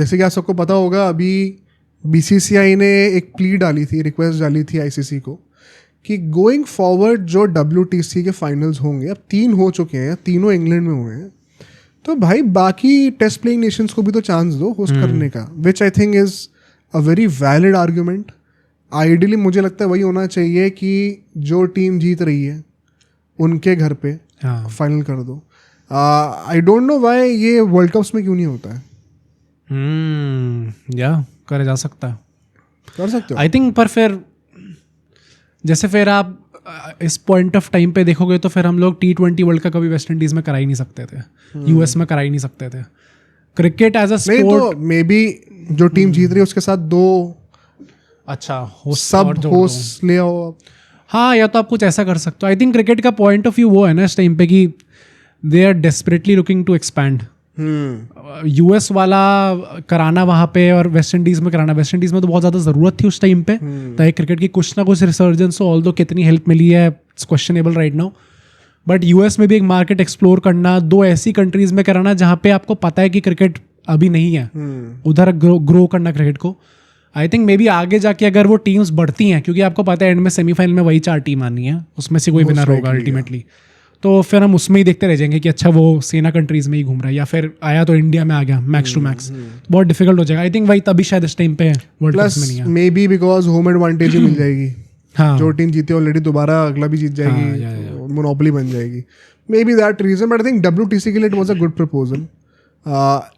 जैसे कि आप सबको पता होगा, अभी बीसीसीआई ने एक प्ली डाली थी, रिक्वेस्ट डाली थी आईसीसी को कि गोइंग फॉरवर्ड जो WTC के फाइनल्स होंगे, अब 3 हो चुके हैं, तीनों इंग्लैंड में हुए हैं, तो भाई बाकी टेस्ट प्लेइंग नेशंस को भी तो चांस दो होस्ट करने का, which I think is a very valid argument. Ideally मुझे लगता है वही होना चाहिए कि जो टीम जीत रही है उनके घर पे फाइनल कर दो. आई डोंट नो व्हाई ये वर्ल्ड कप्स में क्यों नहीं होता है. या करा जा सकता है, कर सकते हो आई थिंक. पर फिर जैसे फिर आप इस पॉइंट ऑफ टाइम पे देखोगे तो फिर हम लोग T20 वर्ल्ड कप कभी वेस्ट इंडीज में करा ही नहीं सकते थे, यूएस में करा ही नहीं सकते थे. क्रिकेट एज अ स्पोर्ट, तो मे बी जो टीम जीत रही है उसके साथ 2 अच्छा होस्ट सब होस्ट ले आओ. हाँ, या तो आप कुछ ऐसा कर सकते हो. आई थिंक क्रिकेट का पॉइंट ऑफ व्यू वो है ना इस टाइम पे कि they are desperately looking to expand. US वाला कराना वहाँ पे और वेस्ट इंडीज में कराना, वेस्ट इंडीज में तो बहुत ज़्यादा ज़रूरत थी उस टाइम पे ताकि क्रिकेट की कुछ ना कुछ रिसर्जेंस हो. ऑल्दो कितनी हेल्प मिली है it's questionable right now, but US में भी एक मार्केट एक्सप्लोर करना, 2 ऐसी कंट्रीज में कराना जहाँ पे आपको पता है कि क्रिकेट अभी नहीं है, उधर ग्रो करना क्रिकेट को. आई थिंक मे बी आगे जाके अगर वो टीम्स बढ़ती हैं, क्योंकि आपको पता है एंड में सेमीफाइनल में वही 4 टीम आनी है, उसमें से कोई विनर होगा अल्टीमेटली, तो फिर हम उसमें ही देखते रह जाएंगे कि अच्छा वो सेना कंट्रीज में ही घूम रहा है या फिर आया तो इंडिया में आ गया मैक्स टू मैक्स. बहुत डिफिकल्ट हो जाएगा. आई थिंक वही तभी शायद इस टाइम पे वर्ल्ड कप में नहीं है. Maybe because home advantage ही मिल जाएगी. हाँ, जो टीम जीती ऑलरेडी दोबारा अगला भी जीत जाएगी, मोनोपोली बन जाएगी. Maybe that reason, but I think WTC के लिए it was a good proposal.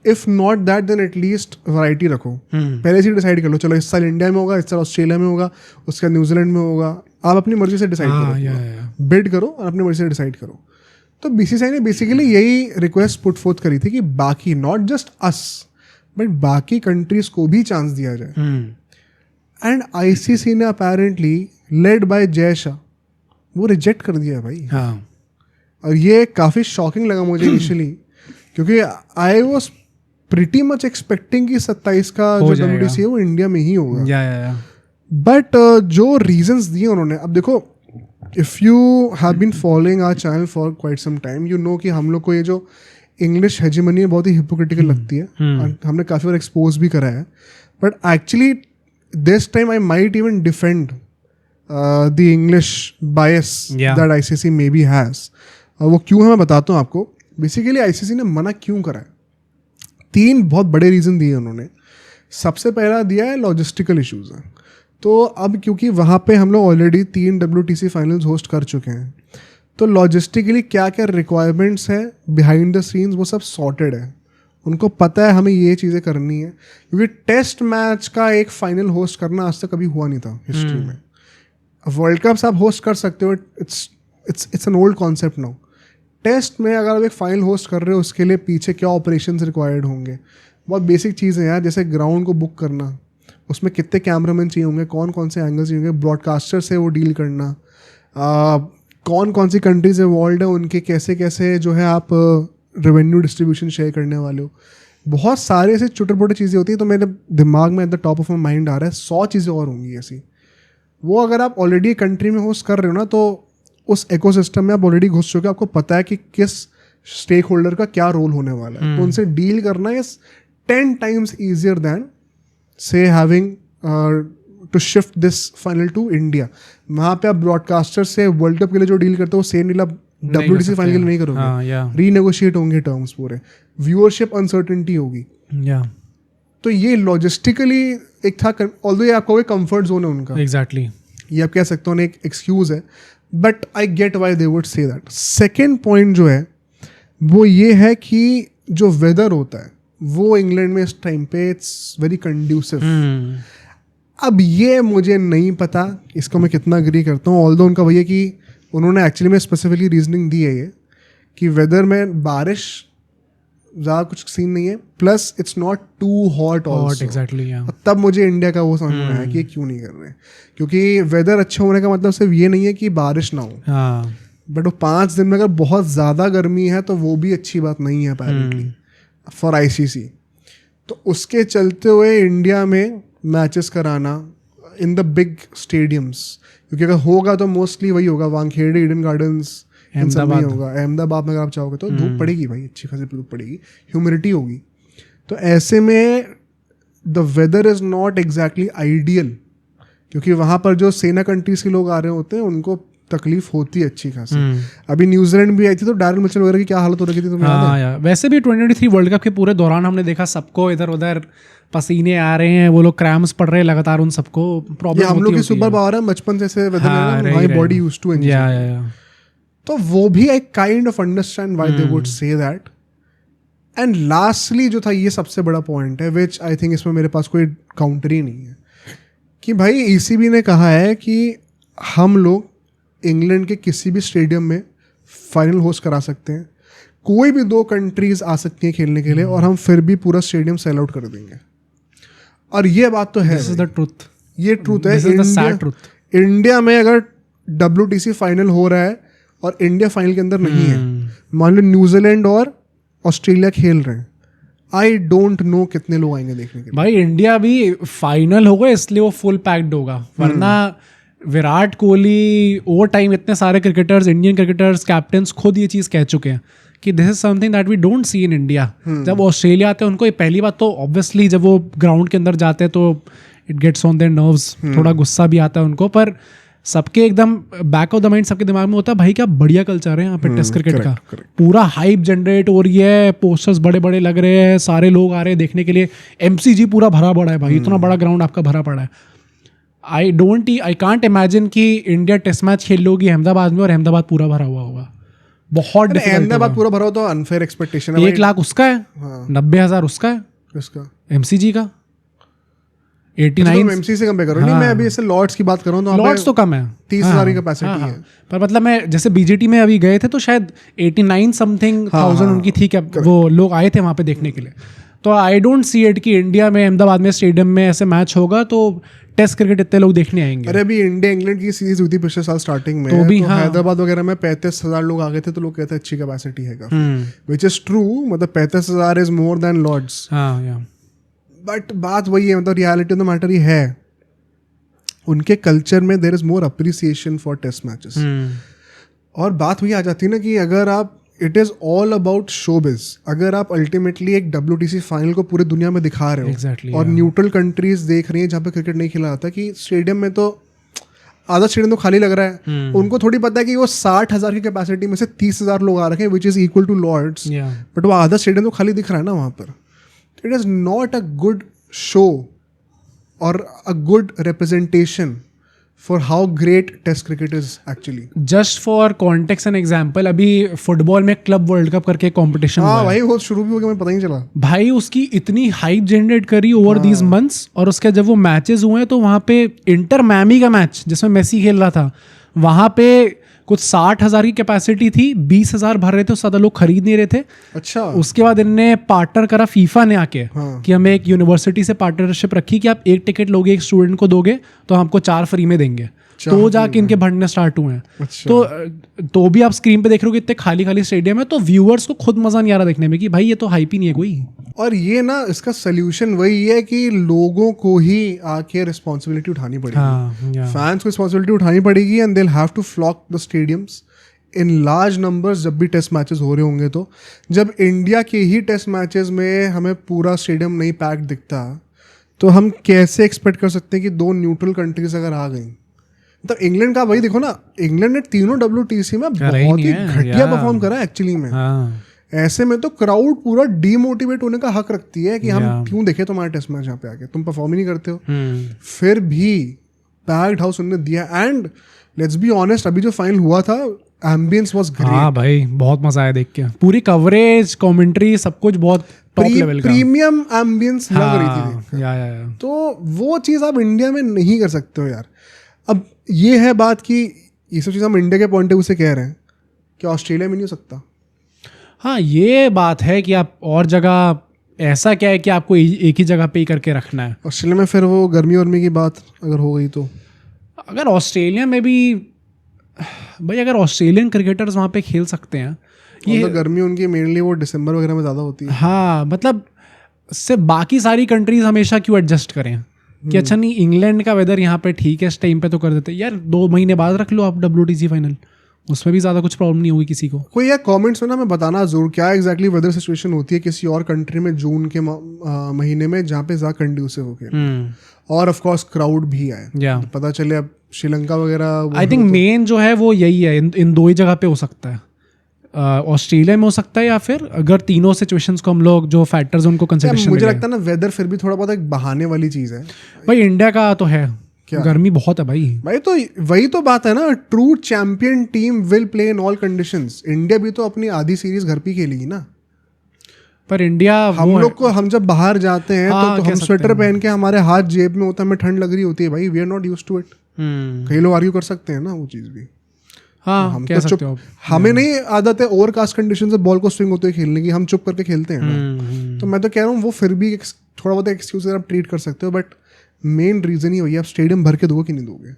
If not that then at least variety रखो. पहले से डिसाइड कर लो, चलो इस साल इंडिया में होगा, इस साल ऑस्ट्रेलिया में होगा, उसका न्यूजीलैंड में होगा. आप अपनी मर्जी से डिसाइड करो, बिड करो और अपनी मर्जी से डिसाइड करो. तो बीसीसीआई ने बेसिकली यही रिक्वेस्ट पुट फोर्थ करी थी कि बाकी, नॉट जस्ट अस बट बाकी कंट्रीज को भी चांस दिया जाए. एंड आईसीसी ने apparently led by Jay Shah वो रिजेक्ट कर दिया भाई. हाँ. और ये काफ़ी शॉकिंग लगा मुझे इनिशियली, क्योंकि I was pretty much expecting कि 27 का जो WTC है वो इंडिया में ही होगा. बट जो रीजंस दिए उन्होंने, अब देखो, if you have been following our channel for quite some time, you know कि हम लोग को ये जो इंग्लिश हेजेमनी है बहुत ही हिपोक्रिटिकल लगती है. हमने काफ़ी बार एक्सपोज भी करा है. But actually this time I might even defend the English bias that ICC may be has. वो क्यों है मैं बताता हूँ आपको. बेसिकली आईसीसी ने मना क्यों करा है, 3 बहुत बड़े रीज़न दिए उन्होंने. सबसे पहला दिया है लॉजिस्टिकल इश्यूज़ हैं. तो अब क्योंकि वहाँ पे हम लोग ऑलरेडी 3 WTC फाइनल्स होस्ट कर चुके हैं, तो लॉजिस्टिकली क्या क्या रिक्वायरमेंट्स हैं बिहाइंड द सीन्स वो सब सॉर्टेड है. उनको पता है हमें ये चीज़ें करनी है, क्योंकि टेस्ट मैच का एक फाइनल होस्ट करना आज तक कभी हुआ नहीं था हिस्ट्री में. वर्ल्ड कप्स आप होस्ट कर सकते हो, it's an old concept now. Test में अगर आप एक फाइनल होस्ट कर रहे हो उसके लिए पीछे क्या ऑपरेशंस रिक्वायर्ड होंगे, बहुत बेसिक चीज़ें यार. जैसे ग्राउंड को बुक करना, उसमें कितने कैमरामैन चाहिए होंगे, कौन कौन से एंगल्स चाहिए होंगे, ब्रॉडकास्टर से वो डील करना, कौन कौन सी कंट्रीज इन्वॉल्व है, उनके कैसे कैसे जो है आप रेवेन्यू डिस्ट्रीब्यूशन शेयर करने वाले हो. बहुत सारे ऐसे छोटे मोटे चीज़ें होती हैं. तो मेरे दिमाग में at the top of my mind आ रहा है 100 चीज़ें और होंगी ऐसी. वो अगर आप ऑलरेडी कंट्री में होस्ट कर रहे हो ना, तो उस इकोसिस्टम में आप ऑलरेडी घुस चुके, आपको पता है कि किस स्टेक होल्डर का क्या रोल होने वाला है. तो उनसे डील करना इज 10 times ईजियर दैन से having to shift this final to India. वहाँ पे आप ब्रॉडकास्टर से वर्ल्ड कप के लिए जो डील करते हो सेम डील आप WTC फाइनल के लिए नहीं करोगे. रीनेगोशिएट होंगे टर्म्स पूरे, व्यूअरशिप अनसर्टेनिटी होगी. तो ये लॉजिस्टिकली एक था, ऑल्दो ये आपको कंफर्ट जोन है उनका. एग्जैक्टली, ये आप कह सकते हो ना एक एक्सक्यूज है, but I get why they would say that. Second point जो है वो ये है कि जो वेदर होता है वो इंग्लैंड में इस टाइम पे इट्स वेरी कंड्यूसिव. अब ये मुझे नहीं पता इसको मैं कितना अग्री करता हूँ, ऑल्दो उनका भैया कि उन्होंने एक्चुअली में स्पेसिफिकली रीजनिंग दी है ये कि वेदर में बारिश ज़्यादा कुछ सीन नहीं है, plus it's not too hot also. Exactly. तब मुझे इंडिया का वो समझ में आया कि ये क्यों नहीं कर रहे हैं, क्योंकि वेदर अच्छा होने का मतलब सिर्फ ये नहीं है कि बारिश ना हो. बट वो 5 दिन में अगर बहुत ज़्यादा गर्मी है तो वो भी अच्छी बात नहीं है अपेरेंटली फॉर आईसीसी. तो उसके चलते हुए इंडिया में मैचेस कराना इन द बिग स्टेडियम्स, क्योंकि अगर होगा तो मोस्टली वही होगा, वानखेड़े, ईडन गार्डन्स, अहमदाबाद होगा. अहमदाबाद में अगर आप चाहोगे तो धूप पड़ेगी भाई, अच्छी खासी धूप पड़ेगी, ह्यूमिडिटी होगी. तो ऐसे में the weather is not exactly ideal, क्योंकि वहाँ पर जो सेना कंट्रीज के लोग आ रहे होते हैं उनको तकलीफ होती है अच्छी खासी। अभी न्यूजीलैंड भी आई थी तो डैरेल मिचेल वगैरह की क्या हालत हो रही थी तुम्हें याद है? वैसे भी 2023 वर्ल्ड कप के पूरे दौरान हमने देखा सबको इधर उधर पसीने आ रहे हैं, वो लोग क्रैम्स पड़ रहे हैं लगातार, उन सबको प्रॉब्लम हम लोग की सुपर पावर है बचपन से हमारी बॉडी यूज्ड टू एंजॉय, तो वो भी I kind of understand why they would say that. And lastly जो था ये सबसे बड़ा पॉइंट है विच आई थिंक इसमें मेरे पास कोई काउंटर ही नहीं है, कि भाई ECB ने कहा है कि हम लोग इंग्लैंड के किसी भी स्टेडियम में फाइनल होस्ट करा सकते हैं, कोई भी 2 कंट्रीज आ सकती हैं खेलने के लिए और हम फिर भी पूरा स्टेडियम सेल आउट कर देंगे। और ये बात तो है, दिस इज द ट्रूथ, ये ट्रूथ है। इंडिया में अगर WTC फाइनल हो रहा है और इंडिया फाइनल के अंदर नहीं है, मान लो न्यूजीलैंड और ऑस्ट्रेलिया खेल रहे हैं, आई डोंट नो कितने लोग आएंगे देखने के लिए। भाई इंडिया भी फाइनल होगा इसलिए वो फुल पैक्ड होगा, वरना विराट कोहली ओवर टाइम इतने सारे क्रिकेटर्स, इंडियन क्रिकेटर्स, कैप्टन्स खुद ये चीज़ कह चुके हैं कि this is something that we don't see in India. जब ऑस्ट्रेलिया आते हैं उनको ये पहली बात तो ऑब्वियसली जब वो ग्राउंड के अंदर जाते हैं तो it gets on their nerves, थोड़ा गुस्सा भी आता है उनको, पर सबके एकदम बैक ऑफ द माइंड सबके दिमाग में होता है भाई क्या बढ़िया कल्चर है यहाँ पे टेस्ट क्रिकेट का, पूरा हाइप जनरेट हो रही है, पोस्टर्स बड़े बड़े लग रहे हैं, सारे लोग आ रहे हैं देखने के लिए, MCG पूरा भरा पड़ा है भाई, इतना बड़ा ग्राउंड आपका भरा पड़ा है। आई कांट इमेजिन कि इंडिया टेस्ट मैच खेल लोगी अहमदाबाद में और अहमदाबाद पूरा भरा हुआ होगा, बहुत डिफिकल्ट। अहमदाबाद पूरा भरा हो तो अनफेयर एक्सपेक्टेशन है। 1 लाख उसका है, 90,000 उसका है, किसका? MCG का 89 MC से कंपेयर करो। नहीं, मैं अभी ऐसे लॉर्ड्स की बात कर रहा हूँ तो लॉर्ड्स तो कम है, 30,000 की कैपेसिटी है। पर मतलब मैं जैसे BGT में अभी गए थे तो शायद 89 समथिंग थाउजेंड उनकी थी, क्या वो लोग आए थे वहाँ पे देखने के लिए। तो आई डोंट सी इट कि इंडिया में अहमदाबाद में स्टेडियम में ऐसे मैच होगा तो टेस्ट क्रिकेट इतने लोग देखने आएंगे। अरे अभी इंडिया इंग्लैंड की सीरीज हुई थी पिछले साल स्टार्टिंग में, तो भी हैदराबाद वगैरह में 35,000 लोग आ गए थे, तो लोग कहते हैं अच्छी कैपेसिटी है, विच इज ट्रू, मतलब 35,000 is more than Lord's. But बात वही है, मतलब रियलिटी ऑफ द मैटर ये है, उनके कल्चर में there is more appreciation for test matches. और बात वही आ जाती है ना कि अगर आप, it is all about showbiz, अगर आप अल्टीमेटली एक WTC फाइनल को पूरी दुनिया में दिखा रहे हो और न्यूट्रल कंट्रीज देख रही हैं जहाँ पे क्रिकेट नहीं खेला जाता, कि स्टेडियम में तो आधा स्टेडियम तो खाली लग रहा है, उनको थोड़ी पता है कि वो 60,000 की कैपेसिटी में से 30,000 लोग आ रखे हैं, which is equal to Lord's, but वो आधा स्टेडियम तो खाली दिख रहा है ना वहाँ पर। It is not a good show और a good representation for how great test cricket is actually. Just for context and example, अभी फुटबॉल में क्लब वर्ल्ड कप करके कंपटीशन हुआ है। भाई वो शुरू भी हो गया, मुझे पता ही नहीं चला। भाई उसकी इतनी हाइप जनरेट करी ओवर दीज मंथ्स, और उसके जब वो मैचेस हुए तो वहाँ पे इंटर मैमी का मैच जिसमें मेसी खेल रहा था, वहाँ पे कुछ 60,000 की कैपेसिटी थी, 20,000 भर रहे थे, उससे ज़्यादा लोग खरीद नहीं रहे थे। अच्छा। उसके बाद इनने पार्टनर करा फीफा ने आके, कि हमें एक यूनिवर्सिटी से पार्टनरशिप रखी कि आप 1 टिकट लोगे, एक स्टूडेंट को दोगे तो हमको 4 फ्री में देंगे, तो जाके इनके बढ़ने स्टार्ट हुए हैं। अच्छा। तो भी आप स्क्रीन पे देख रहे हो कि इतने खाली खाली स्टेडियम है, तो व्यूअर्स को खुद मजा नहीं आ रहा देखने में कि भाई ये तो हाइप ही नहीं है कोई। और ये ना इसका सोल्यूशन वही है कि लोगों को ही आके रिस्पॉन्सिबिलिटी उठानी पड़ेगी, फैंस को रिस्पॉन्सिबिलिटी उठानी पड़ेगी, and they will have to flock the stadiums in large numbers जब भी टेस्ट मैचेस हो रहे होंगे। तो जब इंडिया के ही टेस्ट मैचेस में हमें पूरा स्टेडियम नहीं पैक्ड दिखता, तो हम कैसे एक्सपेक्ट कर सकते हैं कि 2 न्यूट्रल कंट्रीज अगर आ गई। तो इंग्लैंड का भाई देखो ना, इंग्लैंड ने तीनों WTC में बहुत ही घटिया परफॉर्म करा एक्चुअली में। ऐसे में तो क्राउड पूरा डीमोटिवेट होने का हक रखती है कि हम क्यों देखें तुम्हारे टेस्ट मैच यहाँ पे आके, तुम परफॉर्म ही नहीं करते हो। फिर भी पैक्ड हाउस उन्होंने दिया, एंड लेट्स बी ऑनेस्ट, अभी जो फाइनल हुआ था एम्बियंस वाज ग्रेट। हाँ भाई बहुत मजा आया देख के, पूरी कवरेज, कमेंट्री, सब कुछ बहुत टॉप लेवल का, प्रीमियम एम्बियंस लग रही थी। तो वो चीज़ आप इंडिया में नहीं कर सकते हो यार। अब ये है बात कि ये सब चीज़ हम इंडिया के पॉइंट ऑफ व्यू से कह रहे हैं कि ऑस्ट्रेलिया में नहीं हो सकता। हाँ ये बात है कि आप और जगह, ऐसा क्या है कि आपको एक ही जगह पे ही करके रखना है। ऑस्ट्रेलिया में फिर वो गर्मी वर्मी की बात अगर हो गई तो, अगर ऑस्ट्रेलिया में भी भाई, अगर ऑस्ट्रेलियन क्रिकेटर्स वहाँ पे खेल सकते हैं, ये तो गर्मी उनकी मेनली वो दिसंबर वगैरह में ज़्यादा होती है। हाँ मतलब से बाकी सारी कंट्रीज हमेशा क्यों एडजस्ट करें कि अच्छा नहीं इंग्लैंड का वेदर यहाँ पे ठीक है इस टाइम पे तो कर देते यार, 2 महीने बाद रख लो आप WTC फाइनल, उसमें भी ज़्यादा कुछ प्रॉब्लम नहीं होगी किसी को। कोई यार कमेंट्स में ना मैं बताना जरूर क्या एग्जैक्टली वेदर सिचुएशन होती है किसी और कंट्री में जून के महीने में जहाँ पे ज़्यादा कंड्यूसिव हो गया, और ऑफ कोर्स क्राउड भी आए, पता चले अब श्रीलंका वगैरह। आई थिंक मेन जो है वो यही है, इन दो ही जगह पे हो सकता है, ऑस्ट्रेलिया में हो सकता है, या फिर अगर तीनों सिचुएशंस को हम लोग जो फैक्टर्स उनको कंसिडरेशन में, मुझे लगता है ना वेदर फिर भी थोड़ा बहुत एक बहाने वाली चीज़ है भाई। इंडिया का तो है गर्मी बहुत है भाई। तो वही तो बात है ना, true champion team will play in all conditions. India भी तो अपनी आधी सीरीज घर पे खेलेगी ना। पर इंडिया हम लोग को, हम जब बाहर जाते हैं तो हम स्वेटर पहन के हमारे हाथ जेब में होता है, हमें ठंड लग रही होती है भाई, we are not used to it. कई लोग आर्ग्यू कर सकते हैं ना वो चीज़ भी। हाँ, हम तो चुप, हमें नहीं आदत है ओवरकास्ट कंडीशन से बॉल को स्विंग होते हुए खेलने की, हम चुप करके खेलते हैं ना। तो मैं तो कह रहा हूँ वो फिर भी थोड़ा बहुत एक्सक्यूज आप ट्रीट कर सकते हो, बट मेन रीजन ही वही, आप स्टेडियम भर के दोगे कि नहीं दोगे।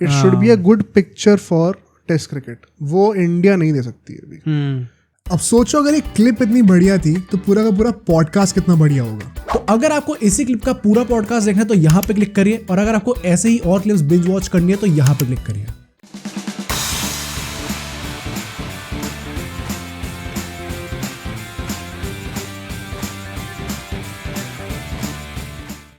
It should be a good picture for test cricket, वो इंडिया नहीं दे सकती है अभी। अब सोचो अगर ये क्लिप इतनी बढ़िया थी तो पूरा का पूरा पॉडकास्ट कितना बढ़िया होगा। तो अगर आपको इसी क्लिप का पूरा पॉडकास्ट देखना है तो यहाँ पे क्लिक करिए, और अगर आपको ऐसे ही और क्लिप्स बिंज वॉच करनी है तो यहाँ पे क्लिक करिए।